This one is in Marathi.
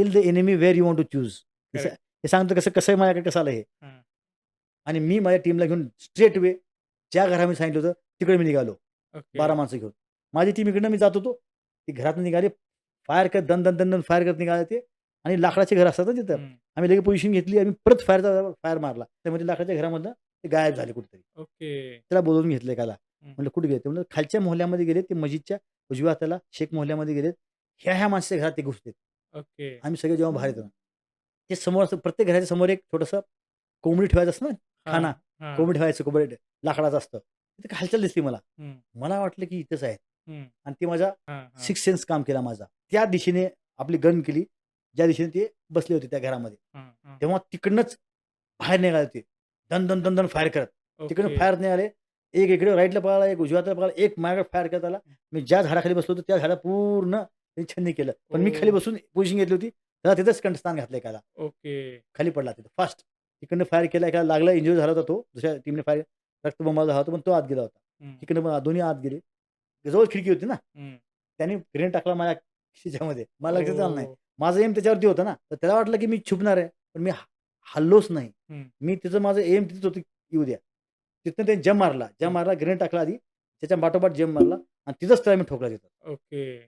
Kill the enemy where you want to choose. Correct. हे सांगतो कसं कसं माझ्याकडे कसं आलं हे. हां. आणि मी माझ्या टीमला घेऊन स्ट्रेट वे ज्या घरा मी सांगितलं होतं तिकडे मी निघालो. ओके. 12 माणसं घेऊन. माझी टीम इकडनं मी जात होतो. ती घरातून निघाली. फायर करत दन, दन, दन, दन फायर करत निघाले ते आणि लाकडाचे घर असतात ना तिथं. हं. आम्ही लगेच पोझिशन घेतली. आम्ही परत फायर मारला. त्यामध्ये लाकडाच्या घरामधनं ते गायब झाले कुठेतरी. ओके. त्याला बोलावून घेतलं एकाला. हं. म्हटलं कुठे गेले? ते म्हणलं खालच्या मोहल्ल्यामध्ये गेले. ते मस्जिदच्या उजव्या हाताला शेख मोहल्ल्यामध्ये गेलेत. ह्या माणसाच्या घरात ते घुसलेत. ओके. आम्ही सगळे जेव्हा बाहेर येतो ना, ते समोर असं प्रत्येक घराच्या समोर एक छोटंसं कोंबडी ठेवायचं असतं ना, हां, खाना. हां. कोंबडी ठेवायचं, कोंबडी लाकडाचं असतं. तिथे हालचाल दिसली मला. हं, मला वाटलं की इथंच आहे हं. आणि ते माझा हां, हां. सिक्स्थ सेन्स काम केला माझा. त्या दिशेने आपली गन केली, ज्या दिशेने ते बसले होते त्या घरामध्ये. हां, हां. तेव्हा तिकडनंच बाहेर निघाले ते. दन, दन, दन, दन फायर करत. तिकडून ओके. फायर निघाले. एक इकडे राईटला पळाला, एक उजव्या हाताला पळाला, एक माझ्याकडे फायर करत आला. मी ज्या झाडाखाली बसलो होतो त्या झाडा पूर्ण त्यांनी छन्नी केलं. पण मी खाली ओह! बसून पोझिशन घेतली होती. त्याला तिथंच कंठस्थान घातलं एकाला. ओके. खाली पडला तिथं फास्ट. तिकडनं फायर केला, एकाला लागला, इंज्युअर झाला होता तो. दुसऱ्या टीमने फायर रक्तबंबाळ झाला होता, पण तो आत गेला होता. हं, तिकडनं पण दोन्ही आत गेले. जवळ खिडकी होती ना. हं. त्याने ग्रेनेड टाकला माझ्या खिशामध्ये. मला लक्षात आलं नाही. ओह! माझं एम त्याच्यावरती होतं ना. तर त्याला वाटलं की मी छुपणार आहे. पण मी हललोच नाही. हं. मी तिथं माझं एम तिथंच होतं, येऊ द्या. तिथनं त्याने जंप मारला. जंप हं. मारला, ग्रेनेड टाकला आधी. त्याच्या पाठोपाठ जंप मारला आणि तिथंच त्याला मी ठोकला तिथं. ओके.